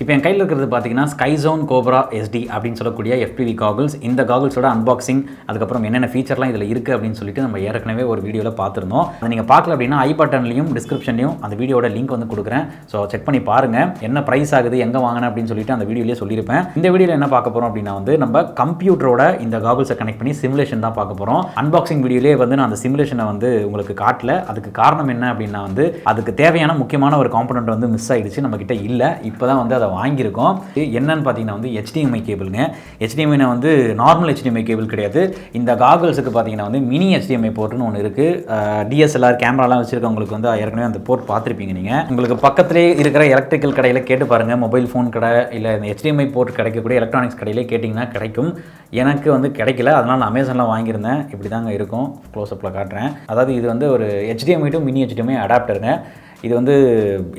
இப்போ என் கையில் இருக்கிறது பார்த்தீங்கன்னா Skyzone Cobra SD அப்படின்னு சொல்லக்கூடிய FPV Goggles. இந்த காகல்ஸோட அன்பாக்சிங் அதுக்கப்புறம் என்னென்ன ஃபீச்சர்லாம் இதில் இருக்குது அப்படின்னு சொல்லிட்டு நம்ம ஏற்கனவே ஒரு வீடியோவில் பார்த்துருந்தோம். அதை நீங்கள் பார்க்கல அப்படின்னா ஐ பட்டன்லையும் டிஸ்கிரிப்ஷன்லையும் அந்த வீடியோட லிங்க் வந்து கொடுக்குறேன். ஸோ செக் பண்ணி பாருங்கள் என்ன ப்ரைஸ் ஆகுது, எங்கே வாங்கினேன் அப்படின்னு சொல்லிட்டு அந்த வீடியோலேயே சொல்லியிருப்பேன். இந்த வீடியோவில் என்ன பார்க்க போகிறோம் அப்படின்னா நம்ம கம்ப்யூட்டரோட இந்த காகல்ஸை கனெக்ட் பண்ணி சிமுலேஷன் தான் பார்க்க போகிறோம். அன்பாக்சிங் வீடியோலேயே நான் அந்த சிமுலேஷனை உங்களுக்கு காட்டல. அதுக்கு காரணம் என்ன அப்படின்னா அதுக்கு தேவையான முக்கியமான ஒரு காம்பனண்ட் மிஸ் ஆகிடுச்சு, நம்மக்கிட்ட இல்லை. இப்போ தான் அதை வாங்கியிருக்கோம். என்னன்னு பார்த்தீங்கன்னா HDMI கேபிளுங்க. HDMI normal HDMI cable கிடையாது. இந்த காகல்ஸுக்கு பார்த்தீங்கன்னா மினி HDMI போர்ட்னு ஒன்று இருக்குது. DSLR கேமராலாம் வச்சுருக்கவங்களுக்கு ஏற்கனவே அந்த போர்ட் பார்த்துருப்பீங்க. நீங்கள் உங்களுக்கு பக்கத்திலே இருக்கிற எலக்ட்ரிக்கல் கடையில் கேட்டு பாருங்கள், மொபைல் ஃபோன் கடை இல்லை இந்த HDMI போர்ட் கிடைக்கக்கூடிய எலக்ட்ரானிக்ஸ் கடையிலே கேட்டிங்கன்னா கிடைக்கும். எனக்கு கிடைக்கல, அதனால் நான் அமேசானில் வாங்கியிருந்தேன். இப்படி தாங்க இருக்கும், க்ளோஸ்அப்பில் காட்டுறேன். அதாவது இது ஒரு HDMI டு மினி HDMI அடாப்டருங்க. இது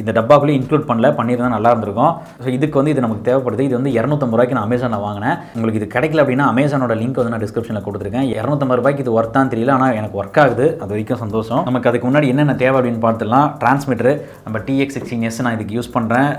இந்த டப்பாக்குள்ளே இன்க்ளூட் பண்ணியிருந்தா நல்லா இருந்திருக்கும். ஸோ இதுக்கு இது நமக்கு தேவைப்படுது. இது 250 ரூபாய்க்கு நான் அமேசானில் வாங்கினேன். உங்களுக்கு இது கிடைக்கல அப்படின்னா அமேசானோட லிங்க் நான் டிஸ்கிரிப்ஷனில் கொடுத்துருக்கேன். 250 ரூபாய்க்கு இது ஒர்த்தான்னு தெரியல, ஆனால் எனக்கு ஒர்க் ஆகுது, அது வரைக்கும் சந்தோஷம். நமக்கு அதுக்கு முன்னாடி என்னென்ன தேவை அப்படின்னு பார்த்துலாம். டிரான்ஸ்மிட்டரு நம்ம TX16S நான் இதுக்கு யூஸ் பண்ணுறேன்.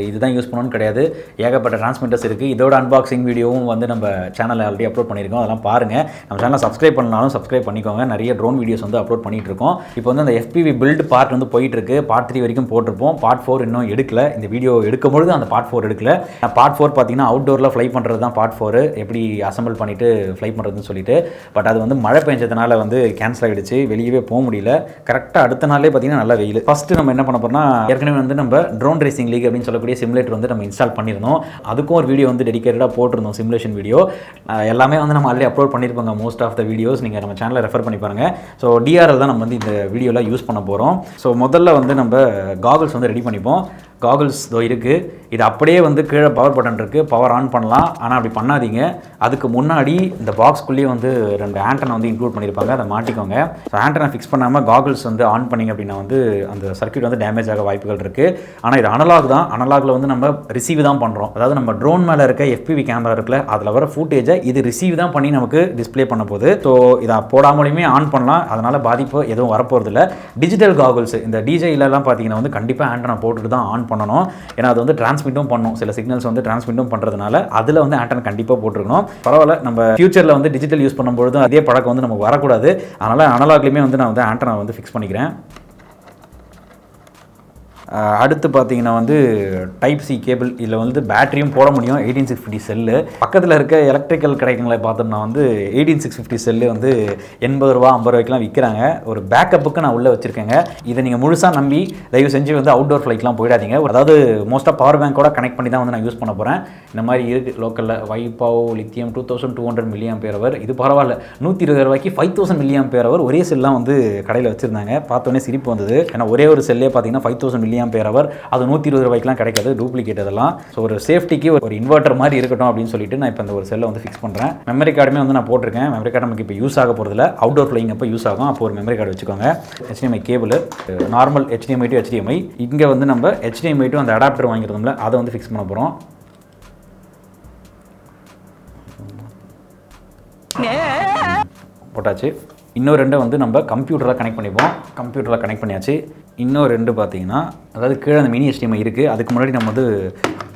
இதுதான் யூஸ் பண்ணணும்னு கிடையாது, ஏகப்பட்ட டிரான்ஸ்மிட்டர்ஸ் இருக்குது. இதோட அன்பாக்சிங் வீடியோவும் நம்ம சேனலில் ஆல்ரெடி அப்லோட் பண்ணியிருக்கோம், அதெல்லாம் பாருங்கள். நம்ம சேனலை சப்ஸ்கிரைப் பண்ணாலும் சப்ஸ்கிரைப் பண்ணிக்கோங்க. நிறைய ட்ரோன் வீடியோஸ் அப்லோட் பண்ணிட்டு இருக்கோம். இப்போ அந்த FPV பில்ட் பார்ட் போயிட்டு இருக்கு. பார்ட் 3 வரைக்கும் போட்டிருப்போம். பார்ட் 4 இன்னும் எடுக்கல. இந்த வீடியோ எடுக்கும்பொழுது அந்த பார்ட் 4 எடுக்கல. பார்ட் 4 பார்த்தீங்கன்னா அவுட்டோரில் ஃப்ளை பண்ணுறது தான் பார்ட் 4, எப்படி அசம்பிள் பண்ணிவிட்டு ஃப்ளை பண்ணுறதுன்னு சொல்லிட்டு. பட் அது மழை பெஞ்சதுனால கேன்சல் ஆகிடுச்சு, வெளியவே போக முடியல. கரெக்டாக அடுத்த நாளே பார்த்தீங்கன்னா நல்லா வெயில். ஃபஸ்ட்டு நம்ம என்ன பண்ண போகிறோம்னா, ஏற்கனவே நம்ம ட்ரோன் ரேசிங் லீக் அப்படின்னு சொல்லக்கூடிய சிமுலேட்டர் நம்ம இன்ஸ்டால் பண்ணியிருந்தோம். அதுக்கும் ஒரு வீடியோ டெடிகேட்டடாக போட்டிருந்தோம், சிமுலேஷன் வீடியோ. எல்லாமே நம்ம ஆல்ரெடி அப்லோட் பண்ணியிருப்பாங்க. மோஸ்ட் ஆஃப் த வீடியோஸ் நீங்கள் நம்ம சேனலில் ரெஃபர் பண்ணி பாருங்கள். ஸோ DRL தான் நம்ம இந்த வீடியோவில் யூஸ் பண்ண போகிறோம். ஸோ முதல்ல நம்ம காகல்ஸ் ரெடி பண்ணிப்போம். காகல்ஸ் இருக்குது. இது அப்படியே கீழே பவர் பட்டன் இருக்குது, பவர் ஆன் பண்ணலாம். ஆனால் அப்படி பண்ணாதீங்க. அதுக்கு முன்னாடி இந்த பாக்ஸ்குள்ளேயே 2 ஆண்டனா இன்க்ளூட் பண்ணியிருப்பாங்க, அதை மாட்டிக்கோங்க. ஸோ ஆண்டனா ஃபிக்ஸ் பண்ணாமல் காகல்ஸ் ஆன் பண்ணிங்க அப்படின்னா அந்த சர்க்யூட் டேமேஜ் ஆக வாய்ப்புகள் இருக்குது. ஆனால் இது அனலாக் தான். அனலாகில் நம்ம ரிசீவ் தான் பண்ணுறோம். அதாவது நம்ம ட்ரோன் மேலே இருக்க FPV கேமரா இருக்குல்ல, அதில் வர ஃபுட்டேஜை இது ரிசீவ் தான் பண்ணி நமக்கு டிஸ்பிளே பண்ண போகுது. ஸோ இதை போடாமலையுமே ஆன் பண்ணலாம், அதனால் பாதிப்பு எதுவும் வரப்போகிறதில்ல. டிஜிட்டல் காகல்ஸ் இந்த DJIலலாம் பார்த்தீங்கன்னா கண்டிப்பாக ஆண்டனா போட்டுட்டு தான் ஆன் பண்ணணும். ஏன்னா அது டிரான்ஸ்மிட்டும் பண்ணும், சில சிக்னல்ஸ் டிரான்ஸ்மிட்டும் பண்ணுறதுனால அதில் ஆண்டனா கண்டிப்பாக போட்டுருக்கணும். பரவாயில்ல, நம்ம ஃபியூச்சரில் டிஜிட்டல் யூஸ் பண்ணும்பொழுது அதே பழக்கம் நமக்கு வரக்கூடாது. அதனால் அனலாக்லேயுமே நான் ஆண்டனா ஃபிக்ஸ் பண்ணிக்கிறேன். அடுத்து பார்த்தீங்கன்னா டைப் C கேபிள். இதில் பேட்டரியும் போட முடியும். 18650 செல்லு. பக்கத்தில் இருக்க எலக்ட்ரிக்கல் கடைகளை பார்த்தோம்னா 18650 செல்லு 80 ரூபா 50 ரூபாய்க்குலாம் விற்கிறாங்க. ஒரு பேக்கப்புக்கு நான் உள்ளே வச்சுருக்கேங்க. இதை நீங்கள் முழுசாக நம்பி தயவு செஞ்சு அவுட்டோர் ஃப்ளைட்லாம் போயிடாதீங்க. அதாவது மோஸ்ட்டாக பவர் பேங்கோட கனெக்ட் பண்ணி தான் நான் யூஸ் பண்ண போகிறேன். இந்த மாதிரி இருக்குது லோக்கலில் வைபாவ் லித்தியம் 2200 mAh. இது பரவாயில்ல, 120 ரூபாய்க்கு 5000 mAh ஒரே செல்லாம் கடையில் வச்சுருந்தாங்க. பார்த்தோன்னே சிரிப்பு வந்தது. ஏன்னா ஒரே ஒரு செல்லே பார்த்தீங்கன்னா 5000 mAh, அது 120 ரூபாய்க்குலாம் கிடைக்காது, டூப்ளிகேட் அதெல்லாம். ஸோ ஒரு சேஃப்டிக்கு ஒரு இன்வெர்ட்டர் மாதிரி இருக்கட்டும் அப்படின்னு சொல்லிட்டு நான் இப்போ இந்த ஒரு செல்லை ஃபிக்ஸ் பண்ணுறேன். மெமரி கார்டுமே நான் போட்டிருக்கேன். மெமரி கார்டு நமக்கு இப்போ யூஸ் ஆக போகிறதில்ல, அவுட்டோர் ஃப்ளைங் அப்போ யூஸ் ஆகும். அப்போ ஒரு மெமரி கார்டு வச்சுக்கோங்க. HDMI cable, normal HDMI to HDMI. இங்கே நம்ம HDMI டு அந்த அடாப்டர் வாங்கிருந்தோம்ல, அதை ஃபிக்ஸ் பண்ண போகிறோம். போட்டாச்சு. இன்னும் 2 நம்ம கம்ப்யூட்டரில் கனெக்ட் பண்ணிப்போம். கம்ப்யூட்டரில் கனெக்ட் பண்ணியாச்சு. இன்னும் 2 பார்த்தீங்கன்னா, அதாவது கீழே அந்த மினி HDMI இருக்குது. அதுக்கு முன்னாடி நம்ம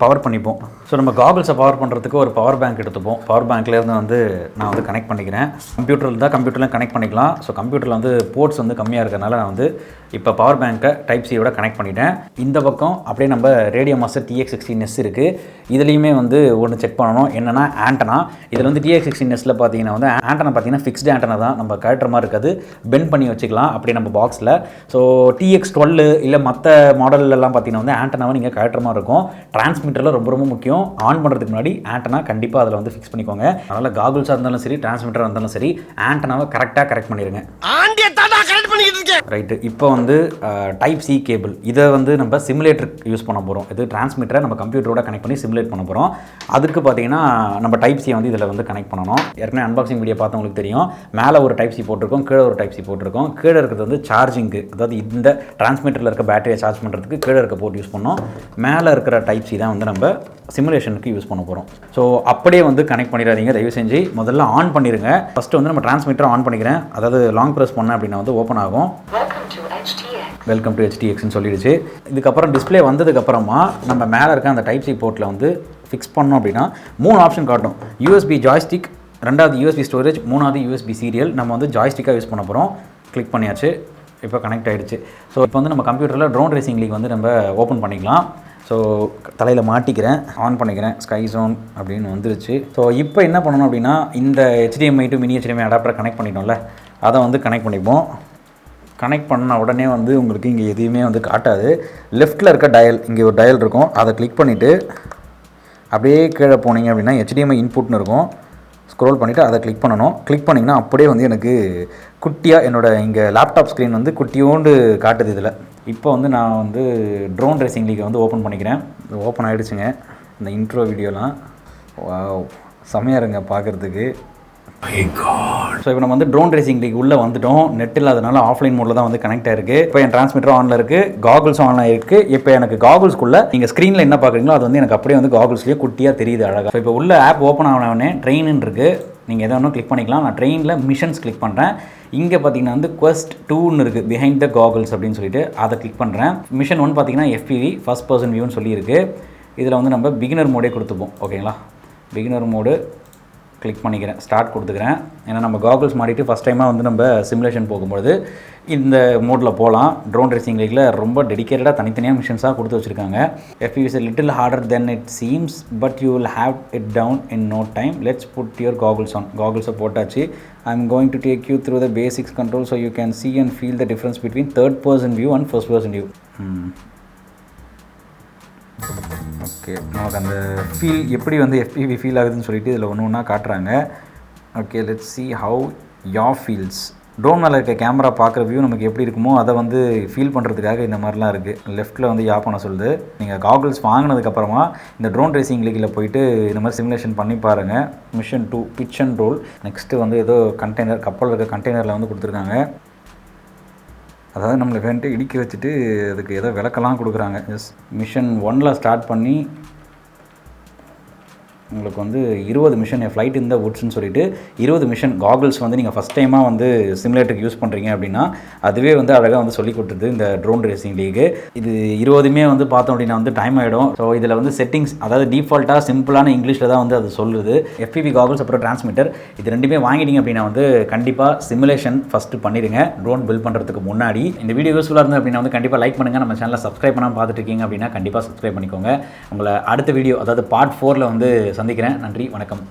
பவர் பண்ணிப்போம். ஸோ நம்ம காகல்ஸை பவர் பண்ணுறதுக்கு ஒரு பவர் பேங்க் எடுத்துப்போம். பவர் பேங்க்லேருந்து நான் கனெக்ட் பண்ணிக்கிறேன். கம்ப்யூட்டரில் கனெக்ட் பண்ணிக்கலாம். ஸோ கம்ப்யூட்டரில் போர்ட்ஸ் கம்மியாக இருக்கிறதுனால நான் இப்போ பவர் பேங்க்கை டைப் Cயோட கனெக்ட் பண்ணிட்டேன். இந்த பக்கம் அப்படியே நம்ம ரேடியோ மாஸ்டர் TX16S இருக்குது. இதுலேயுமே ஒன்று செக் பண்ணணும், என்னென்னா ஆண்டனா. இதில் TX16Sல பார்த்தீங்கன்னா ஆண்டனா பார்த்தீங்கன்னா ஃபிக்ஸ்டு ஆண்டனா தான், நம்ம கழட்டுற மாதிரி இருக்காது, பெண்ட் பண்ணி வச்சுக்கலாம் அப்படியே நம்ம பாக்ஸில். ஸோ TX12 இல்லை மற்ற மாடல்லாம் பார்த்தீங்கன்னா ஆண்டனாவை நீங்கள் கழட்டுற மாதிரி இருக்கும். டிரான்ஸ்மிட்டரில் ரொம்ப ரொம்ப முக்கியம். ஆன் பண்ணுறதுக்கு முன்னாடி ஆண்டனா கண்டிப்பாக அதில் ஃபிக்ஸ் பண்ணிக்கோங்க. அதனால் காகல்ஸாக இருந்தாலும் சரி, டிரான்ஸ்மிட்டராக இருந்தாலும் சரி, ஆண்டனாவை கரெக்ட் பண்ணிடுங்க. ரைட்டு. இப்போ டைப் C கேபிள், இதை நம்ம சிமுலேட்டருக்கு யூஸ் பண்ண போகிறோம். இது டிரான்ஸ்மிட்டரை நம்ம கம்ப்யூட்டரோட கனெக்ட் பண்ணி சிமுலேட் பண்ண போகிறோம். அதுக்கு பார்த்தீங்கன்னா நம்ம டைப் C இதில் கனெக்ட் பண்ணணும். ஏற்கனவே அன்பாக்சிங் வீடியோ பார்த்தவங்களுக்கு தெரியும். மேலே ஒரு டைப் C போட்டிருக்கோம், கீழே ஒரு டைப் C போட்டிருக்கோம். கீழே இருக்கிறது சார்ஜிங்கு, அதாவது இந்த டிரான்ஸ்மிட்டரில் இருக்க பேட்டரியை சார்ஜ் பண்ணுறதுக்கு கீழே இருக்க போர்ட் யூஸ் பண்ணோம். மேலே இருக்கிற டைப் C தான் நம்ம சிமுலேஷனுக்கு யூஸ் பண்ண போகிறோம். ஸோ அப்படியே கனெக்ட் பண்ணிடாதீங்க தயவு செஞ்சு. முதல்ல ஆன் பண்ணிடுங்க. ஃபஸ்ட்டு நம்ம டிரான்ஸ்மிட்டரை ஆன் பண்ணிக்கிறேன். அதாவது லாங் ப்ரெஸ் பண்ணேன் அப்படின்னா ஓப்பன் ஆகும். Welcome to HTX. Welcome to HTXன்னு சொல்லிடுச்சு. இதுக்கப்புறம் டிஸ்பிளே வந்ததுக்கப்புறமா நம்ம மேலே இருக்க அந்த டைப் சி போர்ட்டில் வந்து ஃபிக்ஸ் பண்ணோம் அப்படின்னா 3 ஆப்ஷன் காட்டும். USB ஜாய்ஸ்டிக், ரெண்டாவது USB ஸ்டோரேஜ், மூணாவது USB சீரியல். நம்ம வந்து ஜாய்ஸ்டிக்காக யூஸ் பண்ண போகிறோம். கிளிக் பண்ணியாச்சு, இப்போ கனெக்ட் ஆகிடுச்சு. ஸோ இப்போ வந்து நம்ம கம்ப்யூட்டரில் ட்ரோன் ரேசிங் லீக் வந்து நம்ம ஓப்பன் பண்ணிக்கலாம். ஸோ தலையில் மாட்டிக்கிறேன், ஆன் பண்ணிக்கிறேன், ஸ்கைசோன் அப்படின்னு வந்துருச்சு. ஸோ இப்போ என்ன பண்ணணும் அப்படின்னா இந்த HDMI to mini HDMI adapter connect பண்ணிட்டோம்ல, அதை வந்து கனெக்ட் பண்ணிப்போம். கனெக்ட் பண்ண உடனே வந்து உங்களுக்கு இங்கே எதுவுமே வந்து காட்டாது. லெஃப்ட்டில் இருக்க டயல், இங்கே ஒரு டயல் இருக்கும், அதை கிளிக் பண்ணிவிட்டு அப்படியே கீழே போனீங்க அப்படின்னா HDMI இன்புட்னு இருக்கும். ஸ்க்ரோல் பண்ணிவிட்டு அதை கிளிக் பண்ணணும். கிளிக் பண்ணிங்கன்னா அப்படியே வந்து எனக்கு குட்டியாக என்னோடய இங்கே லேப்டாப் ஸ்க்ரீன் வந்து குட்டியோண்டு காட்டுது இதில். இப்போ வந்து நான் வந்து ட்ரோன் ரேசிங் லீக்கை வந்து ஓப்பன் பண்ணிக்கிறேன். ஓப்பன் ஆகிடுச்சுங்க. இந்த இன்ட்ரோ வீடியோலாம் செமையாக இருங்க பார்க்குறதுக்கு. ஸோ இப்போ நம்ம வந்து ட்ரோன் ரேசிங் லீக் உள்ளே வந்துட்டோம். நெட் இல்லாதனால ஆஃப்லைன் மோடில் தான் வந்து கனெக்ட் ஆகிருக்கு. இப்போ என் டிரான்ஸ்மிட்டர் ஆனில் இருக்குது, காகுல்ஸும் ஆன் ஆகிருக்கு. இப்போ எனக்கு காகுல்ஸ்குள்ளே நீங்கள் ஸ்க்ரீனில் என்ன பார்க்குறீங்களோ அது வந்து எனக்கு அப்படியே வந்து காகுல்ஸ்லேயே குட்டியாக தெரியுது அழகாக. ஸோ இப்போ உள்ள ஆப் ஓப்பன் ஆனவொடனே ட்ரெயின்னு இருக்குது, நீங்கள் எதை ஒன்றும் கிளிக் பண்ணிக்கலாம். நான் ட்ரெயினில் மிஷன்ஸ் கிளிக் பண்ணுறேன். இங்கே பார்த்தீங்கன்னா வந்து Quest 2ன்னு இருக்குது, பிஹைண்ட் த காகுல்ஸ் அப்படின்னு சொல்லிட்டு அதை கிளிக் பண்ணுறேன். மிஷன் 1 பார்த்தீங்கன்னா FPV ஃபர்ஸ்ட் பர்சன் வியூன்னு சொல்லியிருக்கு. இதில் வந்து நம்ம பிகினர் மோடே கொடுத்துப்போம். ஓகேங்களா, பிகினர் மோடு கிளிக் பண்ணிக்கிறேன், ஸ்டார்ட் கொடுத்துக்கிறேன். ஏன்னா நம்ம காகுல்ஸ் மாட்டிட்டு ஃபஸ்ட் டைமாக வந்து நம்ம சிமுலேஷன் போகும்போது இந்த மோடில் போகலாம். ட்ரோன் ரேசிங் லீக்கில் ரொம்ப டெடிக்கேட்டடாக தனித்தனியாக மிஷன்ஸாக கொடுத்து வச்சுருக்காங்க. FPV is a little harder than it seems but you will have it down in no time. Let's put your goggles on. Goggles போட்டாச்சு. I'm going to take you through the basics control so you can see and feel the difference between third person view and first person view. Okay, நமக்கு அந்த feel எப்படி வந்து FPV feel ஆகுதுன்னு சொல்லிட்டு இதில் ஒன்று ஒன்றா காட்டுறாங்க. Okay, let's see how your feels. Drone மேலே இருக்க கேமரா பார்க்குற வியூ நமக்கு எப்படி இருக்குமோ அதை வந்து ஃபீல் பண்ணுறதுக்காக இந்த மாதிரிலாம் இருக்குது. லெஃப்ட்டில் வந்து யா பண்ண சொல்லுது. நீங்கள் காகுல்ஸ் வாங்கினதுக்கப்புறமா இந்த ட்ரோன் ரேசிங் லீக்கில் போயிட்டு இந்த மாதிரி சிமுலேஷன் பண்ணி பாருங்கள். Mission 2 pitch and roll. Next வந்து ஏதோ கண்டெய்னர், கப்பல் இருக்க கண்டெய்னரில் வந்து கொடுத்துருக்காங்க. அதாவது நம்மளை வேண்ட்டு இடிக்க வச்சுட்டு அதுக்கு ஏதோ விளக்கெல்லாம் கொடுக்குறாங்க. எஸ், மிஷன் 1ல் ஸ்டார்ட் பண்ணி உங்களுக்கு வந்து 20 மிஷன் ஃப்ளைட் இந்த வுட்ஸ்ன்னு சொல்லிட்டு 20 மிஷன் காகுல்ஸ் வந்து நீங்கள் ஃபஸ்ட் டைமாக வந்து சிமுலேட்டருக்கு யூஸ் பண்ணுறீங்க அப்படின்னா அதுவே வந்து அழகாக வந்து சொல்லி கொடுத்துது இந்த ட்ரோன் ரேசிங் லீக்கு. இது 20மே வந்து பார்த்தோம் அப்படின்னா வந்து டைம் ஆகிடும். ஸோ இதில் வந்து செட்டிங்ஸ், அதாவது டிஃபால்ட்டாக சிம்பிளான இங்கிலீஷில் தான் வந்து அது சொல்லுது. FPV காகுல்ஸ் அப்புறம் டிரான்ஸ்மிட்டர் இது ரெண்டுமே வாங்கிட்டீங்க அப்படின்னா வந்து கண்டிப்பாக சிமுலேஷன் ஃபஸ்ட்டு பண்ணிடுங்க ட்ரோன் பில்ட் பண்ணுறதுக்கு முன்னாடி. இந்த வீடியோ யூஸ்ஃபுல்லாக இருந்தது அப்படின்னா வந்து கண்டிப்பாக லைக் பண்ணுங்கள். நம்ம சேனலை சப்ஸ்கிரைப் பண்ணாமல் பார்த்துட்டு இருக்கீங்க அப்படின்னா கண்டிப்பாக சப்ஸ்கிரைப் பண்ணிக்கோங்க. உங்களை அடுத்த வீடியோ, அதாவது பார்ட் 4ல் வந்து சந்திக்கிறேன். நன்றி, வணக்கம்.